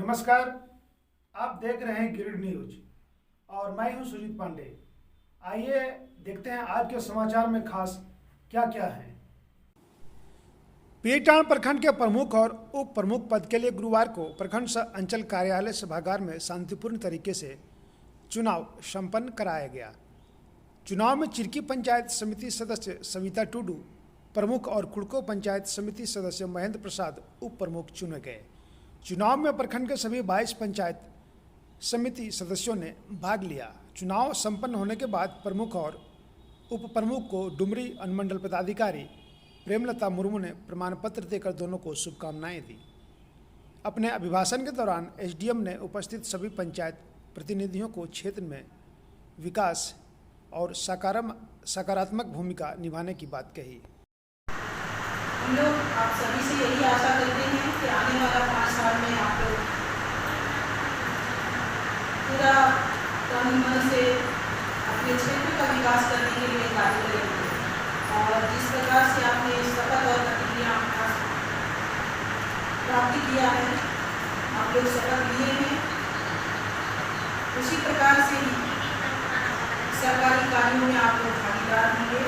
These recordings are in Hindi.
नमस्कार। आप देख रहे हैं गिरिड न्यूज और मैं हूं सुजीत पांडे। आइए देखते हैं आज के समाचार में खास क्या क्या है। पीटान प्रखंड के प्रमुख और उप प्रमुख पद के लिए गुरुवार को प्रखंड अंचल कार्यालय सभागार में शांतिपूर्ण तरीके से चुनाव संपन्न कराया गया। चुनाव में चिरकी पंचायत समिति सदस्य सविता टुडू प्रमुख और कुड़को पंचायत समिति सदस्य महेंद्र प्रसाद उप प्रमुख चुने गए। चुनाव में प्रखंड के सभी 22 पंचायत समिति सदस्यों ने भाग लिया। चुनाव संपन्न होने के बाद प्रमुख और उप प्रमुख को डुमरी अनुमंडल पदाधिकारी प्रेमलता मुर्मू ने प्रमाण पत्र देकर दोनों को शुभकामनाएं दी। अपने अभिभाषण के दौरान एसडीएम ने उपस्थित सभी पंचायत प्रतिनिधियों को क्षेत्र में विकास और सकारात्मक भूमिका निभाने की बात कही। हम लोग आप सभी से यही आशा करते हैं कि आने वाला 5 साल में आप लोग पूरा तन मन से अपने क्षेत्र का विकास करने के लिए कार्य करेंगे और जिस प्रकार से आपने शपथ और प्रतिज्ञा प्राप्त किया है, आप लोग शपथ लिए हैं, उसी प्रकार से ही सरकारी कार्यों में आप लोग भागीदार होंगे,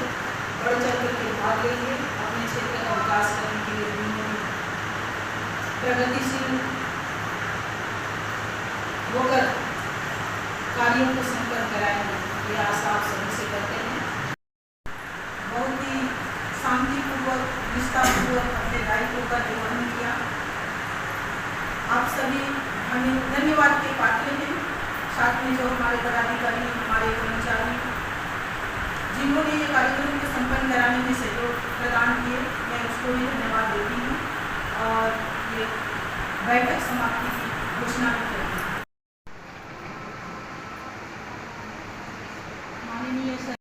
बढ़ चढ़ करके भाग लेंगे, अपने क्षेत्र का विकास करने के लिए प्रगतिशील होकर कार्यों को संपन्न कराएंगे। ये आशा आप सभी से करते हैं। बहुत ही शांतिपूर्वक निष्ठापूर्वक अपने दायित्व का निर्वहन किया। आप सभी हमें धन्यवाद के पात्र हैं। साथ में जो हमारे पदाधिकारी, हमारे कर्मचारी जिन्होंने ये कार्यक्रम को संपन्न कराने में सहयोग प्रदान किए, मैं उसको भी धन्यवाद देती हूँ और ये बैठक समाप्ति की घोषणा भी करती हूँ। माननीय सर,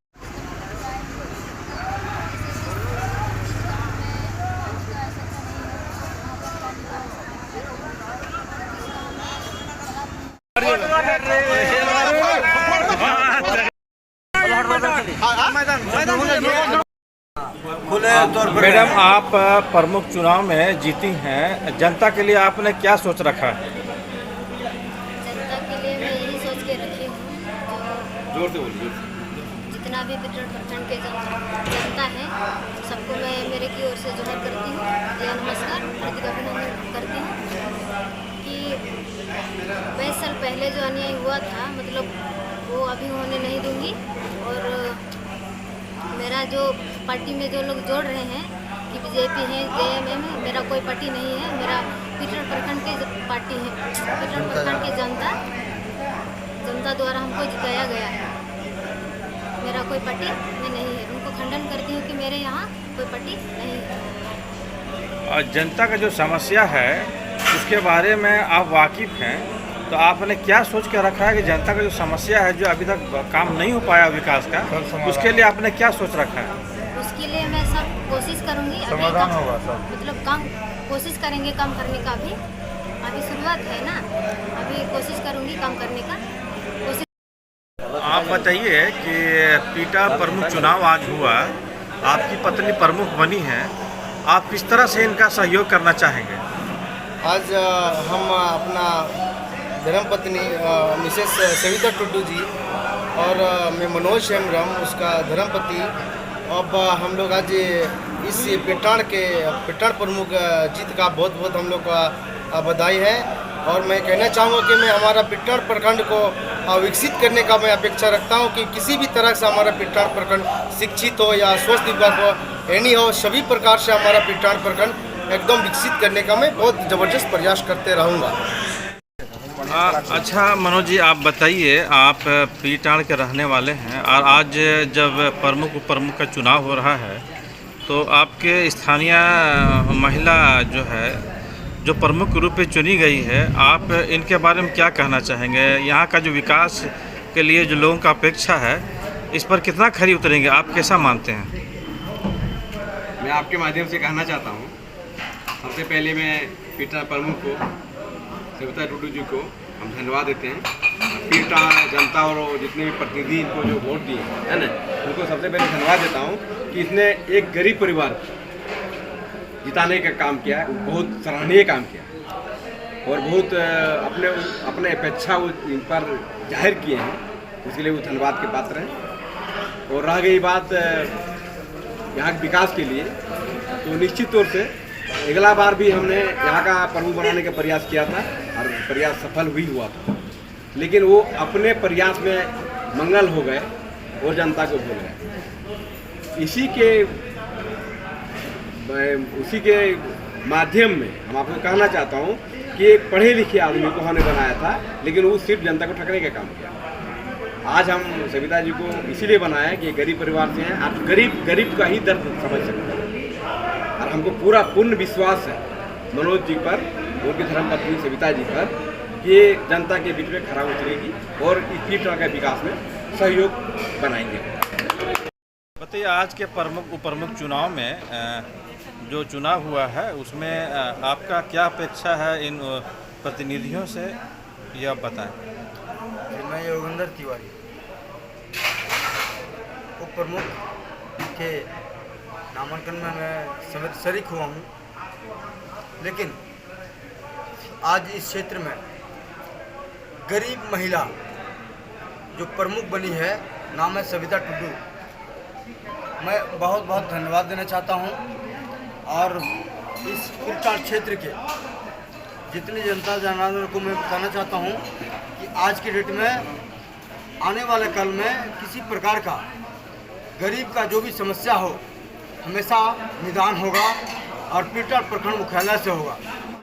मैडम, आप प्रमुख चुनाव में जीती हैं, जनता के लिए आपने क्या सोच रखा है? जनता के लिए मैं यही सोच के रखी हूँ, जोर से बोलिए। जितना भी पीटान प्रखंड के जनता है सबको मैं मेरे की ओर से जोहर करती हूँ, या नमस्कार हार्दिक अभिनंदन करती हूँ कि 22 साल पहले जो अन्याय हुआ था, मतलब वो अभी होने नहीं दूंगी। और मेरा जो पार्टी में जो लोग जोड़ रहे हैं कि बीजेपी है, जेएमएम है, मेरा कोई पार्टी नहीं है। मेरा पीटान प्रखंड की पार्टी है। पीटान प्रखंड की जनता द्वारा हमको जिताया गया है। मेरा कोई पार्टी में नहीं है। उनको खंडन करती हूँ कि मेरे यहाँ कोई पार्टी नहीं है। और जनता का जो समस्या है उसके बारे में आप वाकिफ़ हैं, तो आपने क्या सोच के रखा है कि जनता का जो समस्या है, जो अभी तक काम नहीं हो पाया विकास का, उसके लिए आपने क्या सोच रखा है? उसके लिए मैं सब कोशिश करूँगी, समाधान होगा सब, मतलब काम कोशिश करेंगे काम करने का। अभी शुरुआत है ना, अभी कोशिश करूँगी काम करने का। आप बताइए कि पीटा प्रमुख चुनाव आज हुआ, आपकी पत्नी प्रमुख बनी है, आप किस तरह से इनका सहयोग करना चाहेंगे? आज हम अपना धर्मपत्नी मिसेस सविता टुडू जी और मैं मनोज हेम्ब्रम उसका धर्मपति, अब हम लोग आज इस पीटान प्रमुख जीत का बहुत बहुत हम लोग का बधाई है। और मैं कहना चाहूँगा कि मैं हमारा पीटान प्रखंड को विकसित करने का मैं अपेक्षा रखता हूँ कि किसी भी तरह से हमारा पीटान प्रखंड शिक्षित हो या स्वास्थ्य विभाग हो, एनी हो, सभी प्रकार से हमारा पीटान प्रखंड एकदम विकसित करने का मैं बहुत ज़बरदस्त प्रयास करते रहूँगा। अच्छा मनोज जी, आप बताइए, आप पीटान के रहने वाले हैं और आज जब प्रमुख उप प्रमुख का चुनाव हो रहा है, तो आपके स्थानीय महिला जो है, जो प्रमुख के रूप में चुनी गई है, आप इनके बारे में क्या कहना चाहेंगे? यहाँ का जो विकास के लिए जो लोगों का अपेक्षा है, इस पर कितना खरी उतरेंगे, आप कैसा मानते हैं? मैं आपके माध्यम से कहना चाहता हूँ, सबसे पहले मैं पीटान प्रमुख को सविता टुडू जी को हम धन्यवाद देते हैं। पीटान जनता और जितने भी प्रतिनिधि इनको जो वोट दिए है ना, उनको सबसे पहले धन्यवाद देता हूँ कि इसने एक गरीब परिवार जिताने का काम किया है, बहुत सराहनीय काम किया। और बहुत अपने अपने अपेक्षा वो इन पर जाहिर किए हैं, उसके लिए वो धन्यवाद के पात्र हैं। और रह गई बात यहाँ के विकास के लिए, तो निश्चित तौर से अगला बार भी हमने यहाँ का प्रमुख बनाने का प्रयास किया था और प्रयास सफल भी हुआ था, लेकिन वो अपने प्रयास में मंगल हो गए और जनता को भूल गए। उसी के माध्यम में हम आपको कहना चाहता हूँ कि एक पढ़े लिखे आदमी को हमने बनाया था, लेकिन वो सिर्फ जनता को ठगने का काम किया। आज हम सविता जी को इसीलिए बनाया कि गरीब परिवार से हैं, आप गरीब का ही दर्द समझ सकते हैं। और हमको पूरा पूर्ण विश्वास है मनोज जी पर, उनकी धर्मपत्नी सविता जी पर, कि जनता के बीच में खरा उतरेगी और इस पीटा का विकास में सहयोग बनाएंगे। बताइए, आज के प्रमुख उपप्रमुख चुनाव में जो चुनाव हुआ है उसमें आपका क्या अपेक्षा है इन प्रतिनिधियों से, यह बताएं। मैं योगेंद्र तिवारी उप प्रमुख के नामांकन में मैं शरीक हुआ हूँ, लेकिन आज इस क्षेत्र में गरीब महिला जो प्रमुख बनी है, नाम है सविता टुडू। मैं बहुत बहुत धन्यवाद देना चाहता हूँ और इस पीरटांड़ क्षेत्र के जितनी जनता जनार्दन को मैं बताना चाहता हूँ कि आज की डेट में आने वाले कल में किसी प्रकार का गरीब का जो भी समस्या हो हमेशा निदान होगा और पीरटांड़ प्रखंड मुख्यालय से होगा।